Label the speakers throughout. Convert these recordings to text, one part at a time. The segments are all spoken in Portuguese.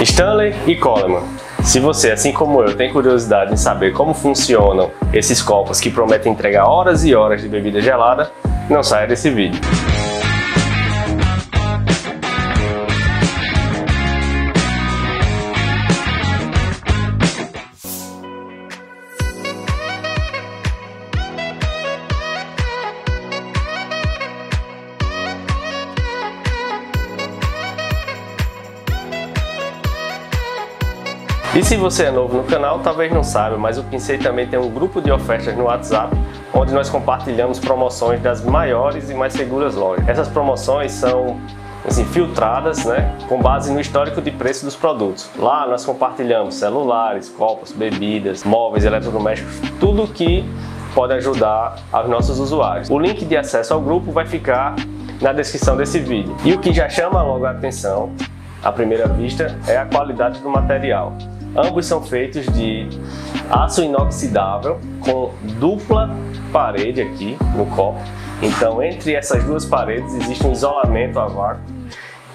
Speaker 1: Stanley e Coleman. Se você, assim como eu, tem curiosidade em saber como funcionam esses copos que prometem entregar horas e horas de bebida gelada, não saia desse vídeo. E se você é novo no canal, talvez não saiba, mas o Pincei também tem um grupo de ofertas no WhatsApp, onde nós compartilhamos promoções das maiores e mais seguras lojas. Essas promoções são filtradas, com base no histórico de preço dos produtos. Lá nós compartilhamos celulares, copos, bebidas, móveis, eletrodomésticos, tudo que pode ajudar aos nossos usuários. O link de acesso ao grupo vai ficar na descrição desse vídeo. E o que já chama logo a atenção, à primeira vista, é a qualidade do material. Ambos são feitos de aço inoxidável com dupla parede aqui no copo. Então, entre essas duas paredes existe um isolamento a vácuo,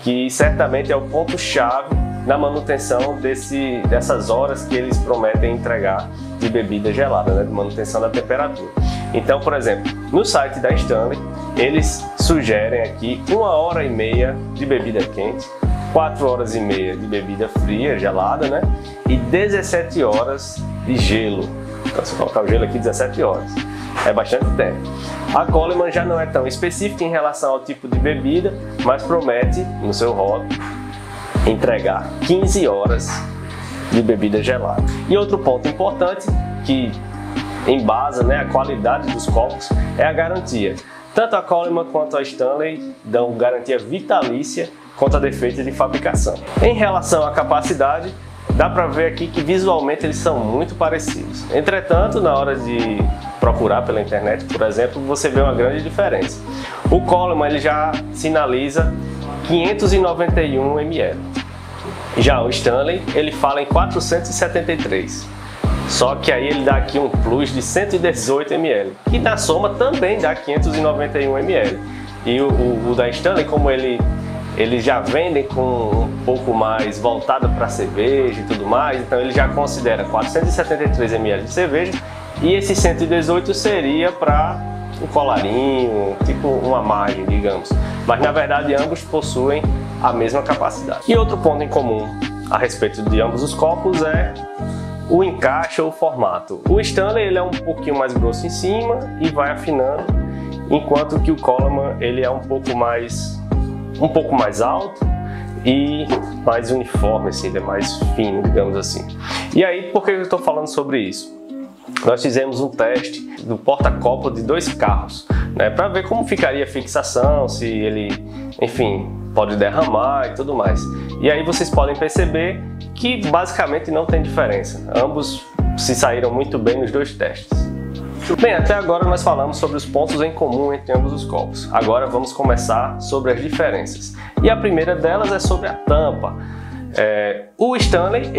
Speaker 1: que certamente é o ponto-chave na manutenção dessas horas que eles prometem entregar de bebida gelada, de manutenção da temperatura. Então, por exemplo, no site da Stanley, eles sugerem aqui 1h30 de bebida quente, 4h30 de bebida fria, gelada, e 17 horas de gelo. Então, se colocar o gelo aqui, 17 horas. É bastante tempo. A Coleman já não é tão específica em relação ao tipo de bebida, mas promete, no seu rótulo, entregar 15 horas de bebida gelada. E outro ponto importante que embasa a qualidade dos copos é a garantia. Tanto a Coleman quanto a Stanley dão garantia vitalícia contra defeitos de fabricação. Em relação à capacidade, dá para ver aqui que visualmente eles são muito parecidos. Entretanto, na hora de procurar pela internet, por exemplo, você vê uma grande diferença. O Coleman ele já sinaliza 591 ml. Já o Stanley ele fala em 473. Só que aí ele dá aqui um plus de 118 ml, que na soma também dá 591 ml. E o da Stanley, como eles já vendem com um pouco mais voltado para cerveja e tudo mais, então ele já considera 473 ml de cerveja e esse 118 seria para um colarinho, tipo uma margem, digamos. Mas na verdade ambos possuem a mesma capacidade. E outro ponto em comum a respeito de ambos os copos é o encaixe ou o formato. O Stanley ele é um pouquinho mais grosso em cima e vai afinando, enquanto que o Coleman ele é um pouco mais alto e mais uniforme, ele é mais fino, digamos assim. E aí, por que eu estou falando sobre isso? Nós fizemos um teste do porta-copo de 2 carros, para ver como ficaria a fixação, se ele, pode derramar e tudo mais. E aí vocês podem perceber que basicamente não tem diferença. Ambos se saíram muito bem nos 2 testes. Bem, até agora nós falamos sobre os pontos em comum entre ambos os copos. Agora vamos começar sobre as diferenças. E a primeira delas é sobre a tampa. O Stanley,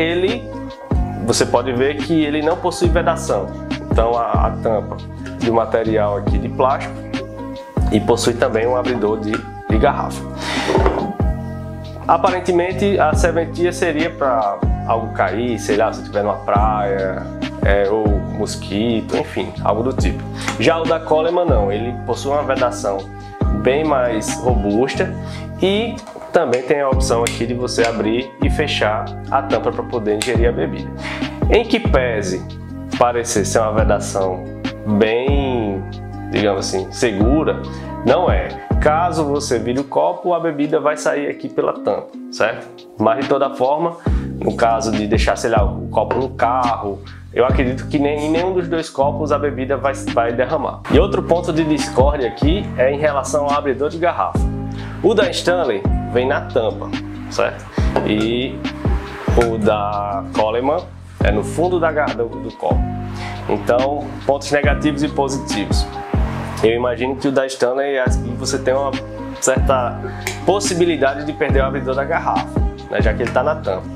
Speaker 1: você pode ver que ele não possui vedação. Então a tampa de material aqui de plástico e possui também um abridor de garrafa. Aparentemente a serventia seria para algo cair, sei lá, se estiver numa praia, ou mosquito, algo do tipo. Já o da Coleman não, ele possui uma vedação bem mais robusta e também tem a opção aqui de você abrir e fechar a tampa para poder ingerir a bebida. Em que pese parecer ser uma vedação bem, digamos assim, segura, não é. Caso você vire o copo, a bebida vai sair aqui pela tampa, certo? Mas de toda forma, no caso de deixar, sei lá, o copo no carro, eu acredito que em nenhum dos 2 copos a bebida vai derramar. E outro ponto de discórdia aqui é em relação ao abridor de garrafa. O da Stanley vem na tampa, certo? E o da Coleman é no fundo do copo. Então, pontos negativos e positivos. Eu imagino que o da Stanley você tem uma certa possibilidade de perder o abridor da garrafa, já que ele está na tampa.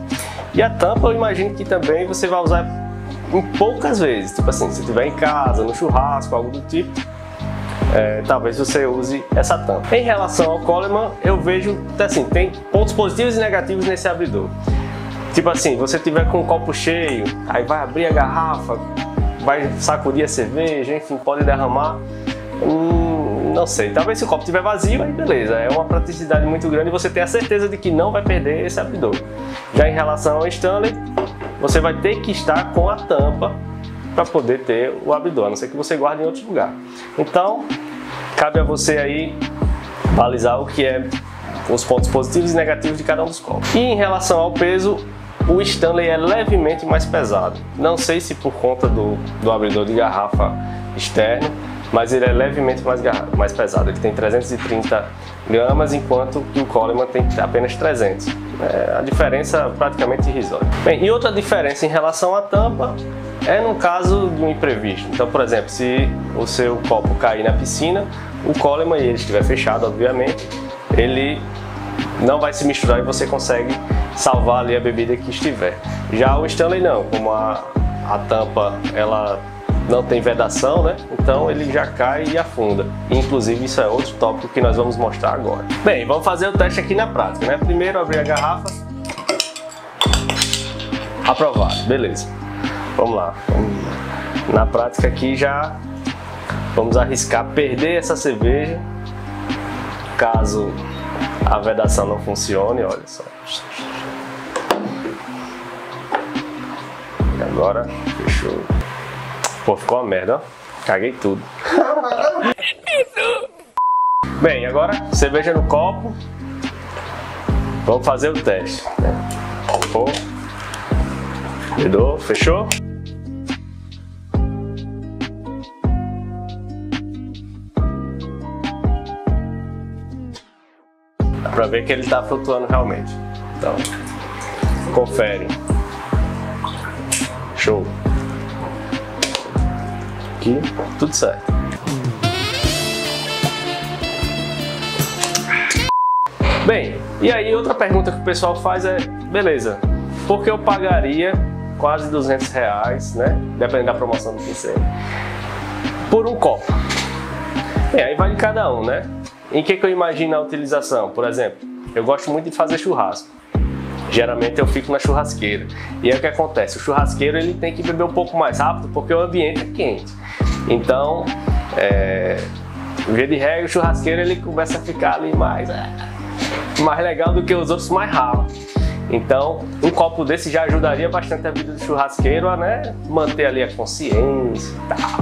Speaker 1: E a tampa eu imagino que também você vai usar em poucas vezes, tipo assim, se estiver em casa, no churrasco, algo do tipo, talvez você use essa tampa. Em relação ao Coleman, eu vejo assim, tem pontos positivos e negativos nesse abridor. Tipo assim, você tiver com um copo cheio, aí vai abrir a garrafa, vai sacudir a cerveja, enfim, pode derramar. Não sei, talvez se o copo estiver vazio, aí beleza, é uma praticidade muito grande e você tem a certeza de que não vai perder esse abridor. Já em relação ao Stanley, você vai ter que estar com a tampa para poder ter o abridor, a não ser que você guarde em outro lugar. Então, cabe a você aí balizar o que é os pontos positivos e negativos de cada um dos copos. E em relação ao peso, o Stanley é levemente mais pesado. Não sei se por conta do abridor de garrafa externo, mas ele é levemente mais pesado. Ele tem 330 gramas, enquanto que o Coleman tem apenas 300. A diferença praticamente irrisória. Bem, e outra diferença em relação à tampa é no caso de um imprevisto. Então, por exemplo, se o seu copo cair na piscina, o Coleman, e ele estiver fechado, obviamente, ele não vai se misturar e você consegue salvar ali a bebida que estiver. Já o Stanley não, como a tampa ela não tem vedação, né? Então ele já cai e afunda. Inclusive isso é outro tópico que nós vamos mostrar agora. Bem, vamos fazer o teste aqui na prática, né? Primeiro abrir a garrafa. Aprovado, beleza. Vamos lá. Na prática aqui já vamos arriscar perder essa cerveja, caso a vedação não funcione, olha só. E agora, fechou. Pô, ficou uma merda, ó. Caguei tudo. Bem, agora, cerveja no copo. Vamos fazer o teste. Pô. Vedou, fechou? Dá pra ver que ele tá flutuando realmente. Então, confere. Show. Aqui, tudo certo. Bem, e aí outra pergunta que o pessoal faz é, beleza, por que eu pagaria quase R$200, né, dependendo da promoção do pincel, por um copo? Bem, aí vai de cada um, né? Em que eu imagino a utilização? Por exemplo, eu gosto muito de fazer churrasco. Geralmente eu fico na churrasqueira. E aí o que acontece? O churrasqueiro ele tem que beber um pouco mais rápido porque o ambiente é quente. Então, via de regra, o churrasqueiro ele começa a ficar ali mais legal do que os outros, mais ralo. Então, um copo desse já ajudaria bastante a vida do churrasqueiro a, né, manter ali a consciência,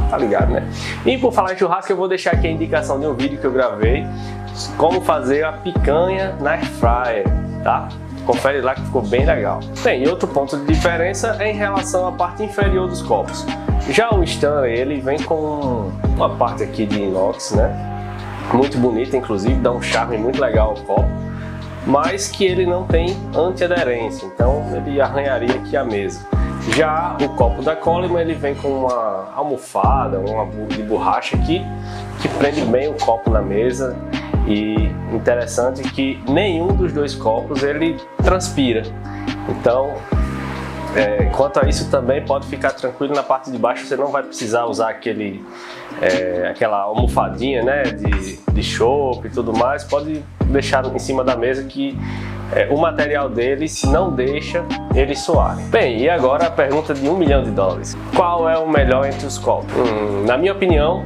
Speaker 1: tá ligado, né? E por falar em churrasco, eu vou deixar aqui a indicação de um vídeo que eu gravei, como fazer a picanha na air fryer, tá? Confere lá que ficou bem legal. Bem, e outro ponto de diferença é em relação à parte inferior dos copos. Já o Stanley, ele vem com uma parte aqui de inox, né? Muito bonita, inclusive, dá um charme muito legal ao copo, mas que ele não tem antiaderência, então ele arranharia aqui a mesa. Já o copo da Coleman, ele vem com uma almofada, uma de borracha aqui, que prende bem o copo na mesa. E interessante que nenhum dos dois copos ele transpira. Então, quanto a isso também pode ficar tranquilo na parte de baixo, você não vai precisar usar aquela almofadinha, né, de chopp e tudo mais. Pode deixar em cima da mesa que o material dele, se não deixa ele soar. Bem, e agora a pergunta de $1 milhão. Qual é o melhor entre os copos? Na minha opinião,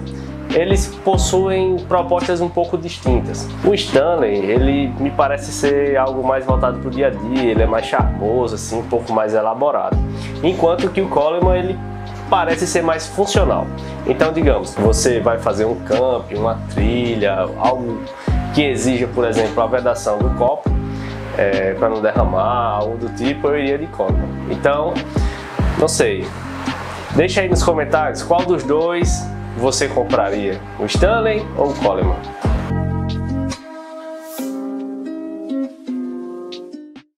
Speaker 1: eles possuem propostas um pouco distintas. O Stanley, ele me parece ser algo mais voltado para o dia a dia, ele é mais charmoso, assim, um pouco mais elaborado. Enquanto que o Coleman, ele parece ser mais funcional. Então, digamos, você vai fazer um camping, uma trilha, algo que exija, por exemplo, a vedação do copo, para não derramar, algo do tipo, eu iria de Coleman. Então, não sei, deixa aí nos comentários qual dos dois você compraria, o Stanley ou o Coleman?